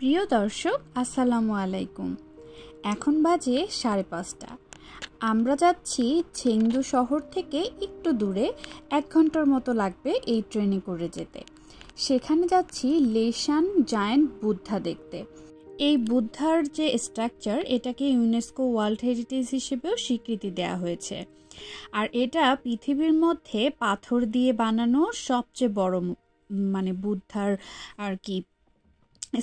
প্রিয় দর্শক আসসালামু আলাইকুম। এখন বাজে 5:30। আমরা যাচ্ছি চেংদু শহর থেকে একটু দূরে, 1 ঘন্টার মতো লাগবে এই ট্রেনে করে যেতে। সেখানে যাচ্ছি লেসান জায়ান্ট বুদ্ধা দেখতে। এই বুদ্ধার যে স্ট্রাকচার, এটাকে ইউনেস্কো ওয়ার্ল্ড হেরিটেজ হিসেবেও স্বীকৃতি দেওয়া হয়েছে। আর এটা পৃথিবীর মধ্যে পাথর দিয়ে বানানো সবচেয়ে বড় বুদ্ধার আর কি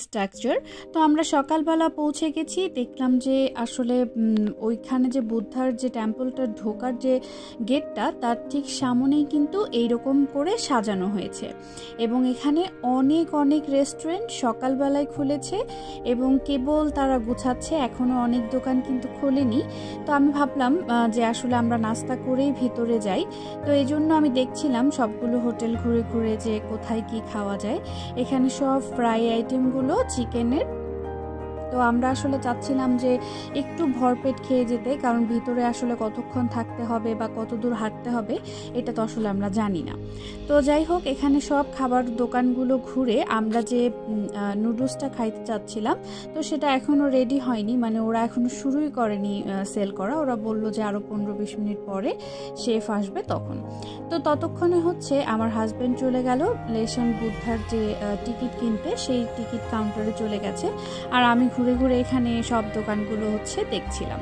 স্ট্রাকচার। তো আমরা সকালবেলা পৌঁছে গেছি, দেখলাম যে আসলে ওইখানে যে বুদ্ধার যে টেম্পলটার ঢোকার যে গেটটা, তার ঠিক সামনেই কিন্তু এইরকম করে সাজানো হয়েছে। এবং এখানে অনেক অনেক রেস্টুরেন্ট সকালবেলায় খুলেছে এবং কেবল তারা গুছাচ্ছে, এখনও অনেক দোকান কিন্তু খোলেনি। তো আমি ভাবলাম যে আসলে আমরা নাস্তা করেই ভিতরে যাই। তো এই জন্য আমি দেখছিলাম সবগুলো হোটেল ঘুরে ঘুরে যে কোথায় কি খাওয়া যায়। এখানে সব ফ্রাই আইটেমগুলো চিকেনের। তো আমরা আসলে চাচ্ছিলাম যে একটু ভরপেট খেয়ে যেতে, কারণ ভিতরে আসলে কতক্ষণ থাকতে হবে বা কত দূর হাঁটতে হবে এটা তো আসলে আমরা জানি না। তো যাই হোক, এখানে সব খাবার দোকানগুলো ঘুরে আমরা যে নুডলসটা খাইতে চাচ্ছিলাম, তো সেটা এখনও রেডি হয়নি, ওরা এখনও শুরুই করেনি সেল করা। ওরা বললো যে আরও 15-20 মিনিট পরে শেফ আসবে তখন। তো ততক্ষণে হচ্ছে আমার হাজব্যান্ড চলে গেল লেসান বুদ্ধার যে টিকিট কিনতে, সেই টিকিট কাউন্টারে চলে গেছে। আর আমি ঘুরে ঘুরে এখানে সব দোকানগুলো দেখছিলাম।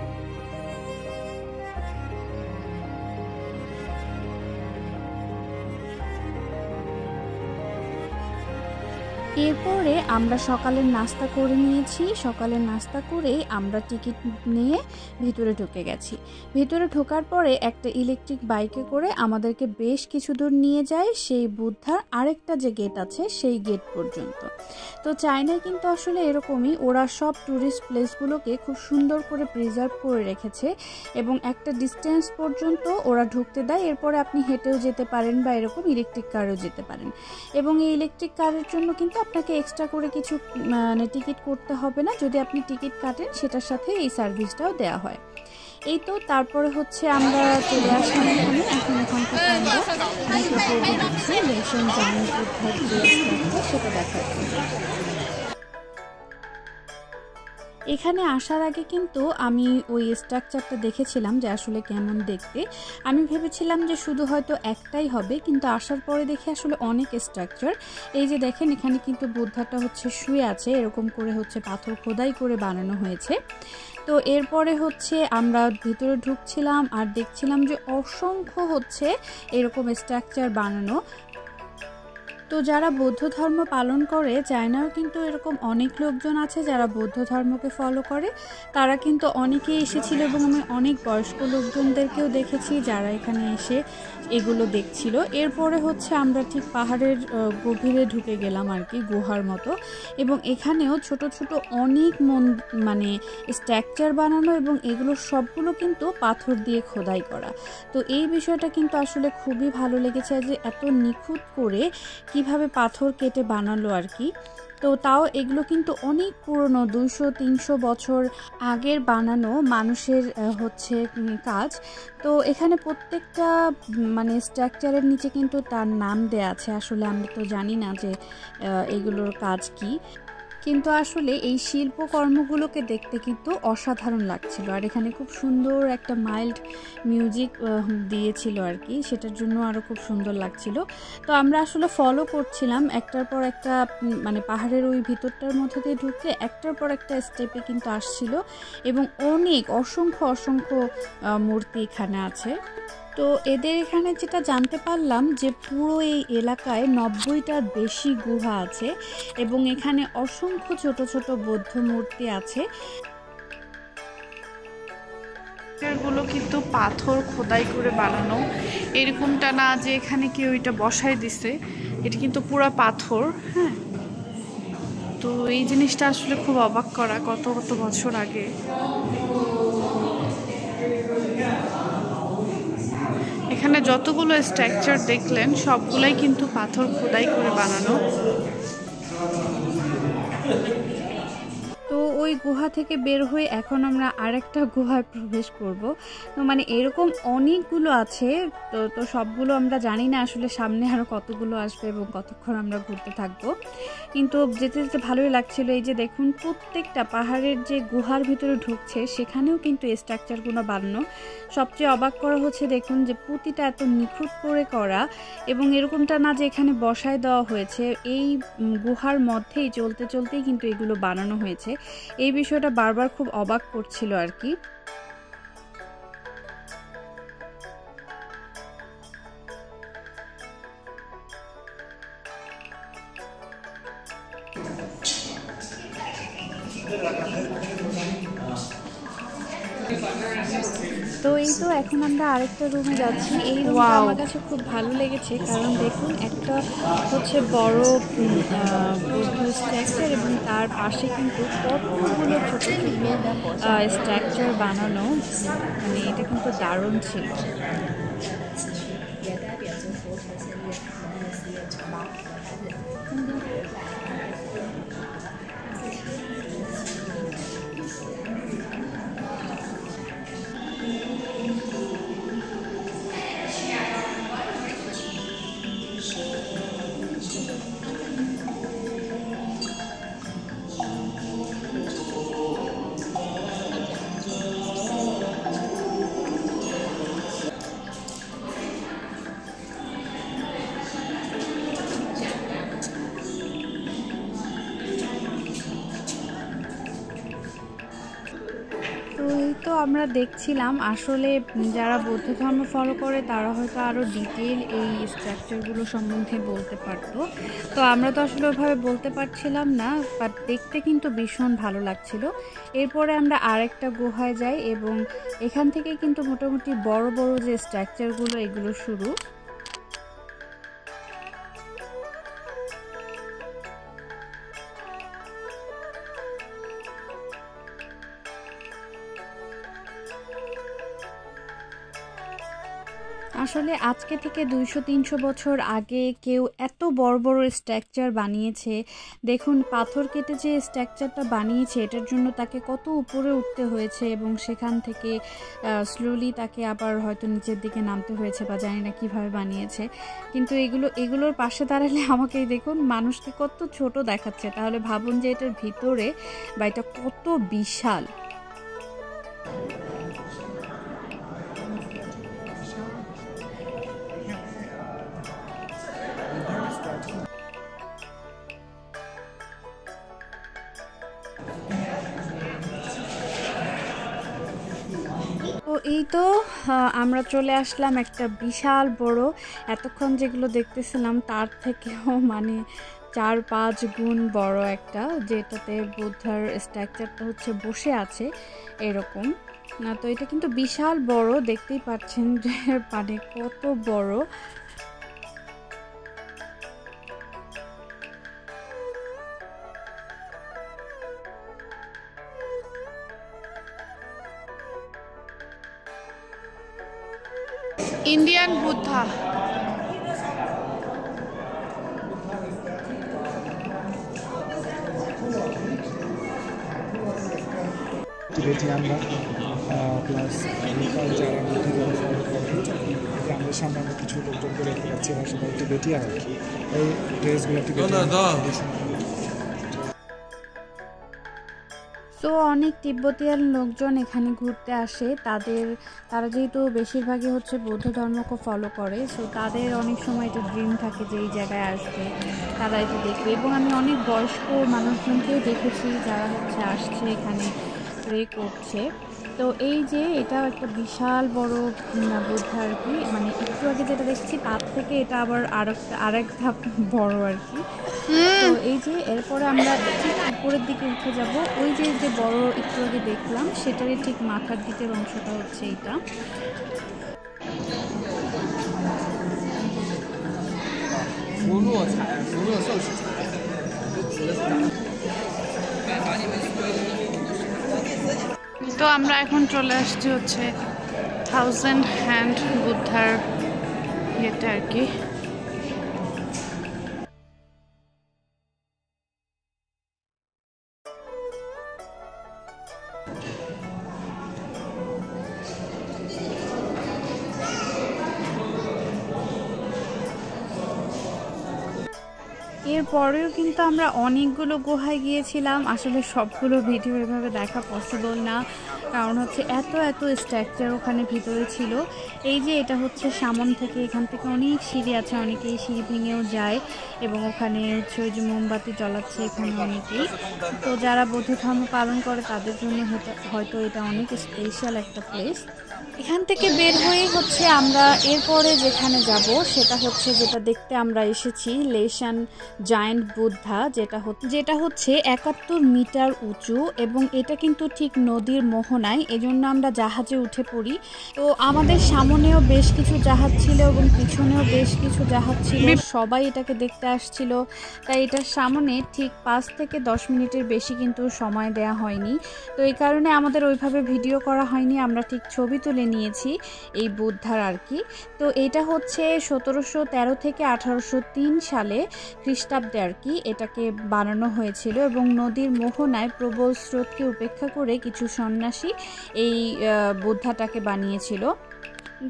এরপরে আমরা সকালের নাস্তা করে নিয়েছি। সকালের নাস্তা করে আমরা টিকিট নিয়ে ভিতরে ঢুকে গেছি। ভিতরে ঢোকার পরে একটা ইলেকট্রিক বাইকে করে আমাদেরকে বেশ কিছু দূর নিয়ে যায় সেই বুদ্ধার আরেকটা যে গেট আছে সেই গেট পর্যন্ত। তো চায়নায় কিন্তু আসলে এরকমই, ওরা সব ট্যুরিস্ট প্লেসগুলোকে খুব সুন্দর করে প্রিজার্ভ করে রেখেছে এবং একটা ডিস্টেন্স পর্যন্ত ওরা ঢুকতে দেয়। এরপরে আপনি হেঁটেও যেতে পারেন বা এরকম ইলেকট্রিক কারেও যেতে পারেন। এবং এই ইলেকট্রিক কারের জন্য কিন্তু আপনাকে এক্সট্রা করে কিছু টিকিট করতে হবে না। যদি আপনি টিকিট কাটেন সেটার সাথে এই সার্ভিসটাও দেওয়া হয়। এই তো তারপরে আমরা চলে আসলাম এখানে। এখন এখান থেকে আমরা লেসান জায়ান্ট বুদ্ধার যে স্ট্রাকচার সেটা দেখার জন্য। এখানে আসার আগে কিন্তু আমি ওই স্ট্রাকচারটা দেখেছিলাম যে আসলে কেমন দেখতে। আমি ভেবেছিলাম যে শুধু হয়তো একটাই হবে, কিন্তু আসার পরে দেখি আসলে অনেক স্ট্রাকচার। এই যে দেখেন, এখানে কিন্তু বুদ্ধাটা শুয়ে আছে, এরকম করে পাথর খোদাই করে বানানো হয়েছে। তো এরপরে আমরা ভিতরে ঢুকছিলাম আর দেখছিলাম যে অসংখ্য এরকম স্ট্রাকচার বানানো। তো যারা বৌদ্ধ ধর্ম পালন করে, চায়নাও কিন্তু এরকম অনেক লোকজন আছে যারা বৌদ্ধ ধর্মকে ফলো করে। তারা কিন্তু অনেকেই এসেছিল এবং আমি অনেক বয়স্ক লোকজনদেরকেও দেখেছি যারা এখানে এসে এগুলো দেখছিল। এরপরে আমরা ঠিক পাহাড়ের গভীরে ঢুকে গেলাম আর কি, গুহার মতো। এবং এখানেও ছোট ছোট অনেক স্ট্রাকচার বানানো এবং এগুলো সবগুলো কিন্তু পাথর দিয়ে খোদাই করা। তো এই বিষয়টা কিন্তু আসলে খুবই ভালো লেগেছে যে এত নিখুঁত করে কিভাবে পাথর কেটে বানালো আর কি। তো তাও এগুলো কিন্তু অনেক পুরনো, 200-300 বছর আগের বানানো মানুষের কাজ। তো এখানে প্রত্যেকটা স্ট্রাকচারের নিচে কিন্তু তার নাম দেয়া আছে। আসলে আমরা তো জানি না যে এগুলোর কাজ কি, কিন্তু আসলে এই শিল্পকর্মগুলোকে দেখতে কিন্তু অসাধারণ লাগছিল। আর এখানে খুব সুন্দর একটা মাইল্ড মিউজিক দিয়েছিল আর কি, সেটার জন্য আরও খুব সুন্দর লাগছিল। তো আমরা আসলে ফলো করছিলাম একটার পর একটা, পাহাড়ের ওই ভিতরটার মধ্যে দিয়ে ঢুকতে একটার পর একটা স্টেপে কিন্তু আসছিল এবং অসংখ্য মূর্তি এখানে আছে। তো এদের এখানে যেটা জানতে পারলাম যে পুরো এই এলাকায় 90টার বেশি গুহা আছে এবং এখানে অসংখ্য ছোট ছোট বৌদ্ধ মূর্তি আছে। গুলো কিন্তু পাথর খোদাই করে বানানো, এরকমটা না যে এখানে কেউ এটা বসাই দিছে, এটা কিন্তু পুরো পাথর। হ্যাঁ, তো এই জিনিসটা আসলে খুব অবাক করা, কত কত বছর আগে। এখানে যতগুলো স্ট্রাকচার দেখলেন সবগুলাই কিন্তু পাথর খোদাই করে বানানো। তো ওই গুহা থেকে বের হয়ে এখন আমরা আরেকটা গুহায় প্রবেশ করব। তো মানে এরকম অনেকগুলো আছে, তো সবগুলো আমরা জানি না আসলে সামনে আরও কতগুলো আসবে এবং কতক্ষণ আমরা ঘুরতে থাকবো। কিন্তু যেতে যেতে ভালোই লাগছিল। এই যে দেখুন, প্রত্যেকটা পাহাড়ের যে গুহার ভিতরে ঢুকছে সেখানেও কিন্তু স্ট্রাকচারগুলো বানানো। সবচেয়ে অবাক করা হচ্ছে দেখুন যে প্রতিটা এত নিখুঁত করে করা, এবং এরকমটা না যে এখানে বসায় দেওয়া হয়েছে, এই গুহার মধ্যেই চলতে চলতেই কিন্তু এগুলো বানানো হয়েছে। এই বিষয়টা বারবার খুব অবাক করছিল আর কি। তো এই তো এখন আমরা আরেকটা রুমে যাচ্ছি। এই রুমটা আমার কাছে খুব ভালো লেগেছে, কারণ দেখুন একটা হচ্ছে বড় বৌদ্ধ স্ট্রাকচার এবং তার পাশে কিন্তু কতগুলো ছোট ছোট স্ট্রাকচার বানানো, মানে এটা কিন্তু দারুণ ছিল। তো আমরা দেখছিলাম আসলে যারা বৌদ্ধ ধর্ম ফলো করে তারা হয়তো আরও ডিটেল এই স্ট্রাকচারগুলো সম্বন্ধে বলতে পারতো। তো আমরা তো আসলে ওইভাবে বলতে পারছিলাম না, বাট দেখতে কিন্তু ভীষণ ভালো লাগছিল। এরপরে আমরা আরেকটা গুহায় যাই এবং এখান থেকে কিন্তু মোটামুটি বড় বড় যে স্ট্রাকচারগুলো এগুলো শুরু। আসলে আজকে থেকে 200-300 বছর আগে কেউ এত বড় বড় স্ট্রাকচার বানিয়েছে। দেখুন, পাথর কেটে যে স্ট্রাকচারটা বানিয়েছে এটার জন্য তাকে কত উপরে উঠতে হয়েছে এবং সেখান থেকে স্লোলি তাকে আবার হয়তো নিচের দিকে নামতে হয়েছে বা জানি না কীভাবে বানিয়েছে। কিন্তু এগুলোর পাশে দাঁড়ালে আমাকেই দেখুন মানুষকে কত ছোট দেখাচ্ছে। তাহলে ভাবুন যে এটার ভিতরে বা এটা কত বিশাল। তো এই তো আমরা চলে আসলাম একটা বিশাল বড়, এতক্ষণ যেগুলো দেখতেছিলাম তার থেকেও মানে 4-5 গুণ বড় একটা, যেটাতে বুদ্ধার স্ট্রাকচারটা হচ্ছে বসে আছে এরকম না। তো এটা কিন্তু বিশাল বড়, দেখতেই পাচ্ছেন যে মানে কত বড়। ইন্ডিয়ান বুদ্ধা। টিবেটিয়ানরা প্লাস যারা বুদ্ধ ধর্ম ফলো করে, আমাদের সামনে আমরা কিছু লোকজনকে দেখতে পাচ্ছি এবং সবাই টিবেটিয়ান আর কি। এই ড্রেসগুলো টিবেটিয়ান। তো অনেক তিব্বতিয়ান লোকজন এখানে ঘুরতে আসে। তারা যেহেতু বেশিরভাগই হচ্ছে বৌদ্ধ ধর্মকে ফলো করে, সো তাদের অনেক সময় এটা ড্রিম থাকে যে এই জায়গায় আসবে, তারা এটা দেখবে। এবং আমি অনেক বয়স্ক মানুষজনকেও দেখেছি যারা হচ্ছে আসছে এখানে প্রে করছে। তো এই যে এটাও একটা বিশাল বড় বুদ্ধ আর কি, মানে একটু আগে যেটা দেখছি তার থেকে এটা আবার আরেক ধাপ বড় আর কি। তো এই যে এরপরে আমরা ঠিক উপরের দিকে উঠে যাব। ওই যে বড় একটু আগে দেখলাম সেটারই ঠিক মাথার দিকের অংশটা হচ্ছে এইটা। তো আমরা এখন চলে আসছি হচ্ছে 1000 হ্যান্ড বুদ্ধার ইয়েতে আর কি। এরপরেও কিন্তু আমরা অনেকগুলো গুহায় গিয়েছিলাম। আসলে সবগুলো ভিডিও এভাবে দেখা পসিবল না, কারণ হচ্ছে এত স্ট্রাকচার ওখানে ভিতরে ছিল। এই যে এটা হচ্ছে সামন থেকে, এখান থেকে অনেক সিঁড়ি আছে, অনেকেই সিঁড়ি ভেঙেও যায় এবং ওখানে হচ্ছে ওই যে মোমবাতি জ্বলাচ্ছে এখানে অনেকেই। তো যারা বৌদ্ধ ধর্ম পালন করে তাদের জন্য হয়তো এটা অনেক স্পেশাল একটা প্লেস। এখান থেকে বের হয়ে হচ্ছে আমরা এরপরে যেখানে যাব সেটা হচ্ছে, যেটা দেখতে আমরা এসেছি, লেশান জায়ান্ট বুদ্ধা, যেটা হচ্ছে 71 মিটার উঁচু এবং এটা কিন্তু ঠিক নদীর মোহনায়, এজন্য আমরা জাহাজে উঠে পড়ি। তো আমাদের সামনেও বেশ কিছু জাহাজ ছিল এবং পিছনেও বেশ কিছু জাহাজ ছিল, সবাই এটাকে দেখতে আসছিল। তাই এটার সামনে ঠিক 5 থেকে 10 মিনিটের বেশি কিন্তু সময় দেয়া হয়নি। তো এই কারণে আমাদের ওইভাবে ভিডিও করা হয়নি, আমরা ঠিক ছবি তুলে নিয়েছি এই বুদ্ধার আর কি। তো এটা হচ্ছে 1713 থেকে 1803 সালে খ্রিস্টাব্দে আর কি এটাকে বানানো হয়েছিল এবং নদীর মোহনায় প্রবল স্রোতকে উপেক্ষা করে কিছু সন্ন্যাসী এই বুদ্ধাটাকে বানিয়েছিল।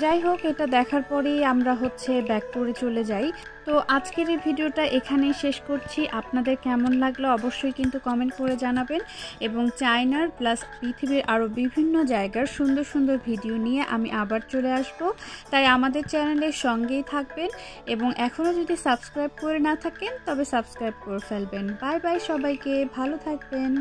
যাই হোক, এটা দেখার পরেই আমরা হচ্ছে ব্যাক করে চলে যাই। তো আজকের এই ভিডিওটা এখানেই শেষ করছি। আপনাদের কেমন লাগলো অবশ্যই কিন্তু কমেন্ট করে জানাবেন এবং চায়নার প্লাস পৃথিবীর আরও বিভিন্ন জায়গার সুন্দর সুন্দর ভিডিও নিয়ে আমি আবার চলে আসব। তাই আমাদের চ্যানেলের সঙ্গেই থাকবেন এবং এখনও যদি সাবস্ক্রাইব করে না থাকেন তবে সাবস্ক্রাইব করে ফেলবেন। বাই বাই সবাইকে, ভালো থাকবেন।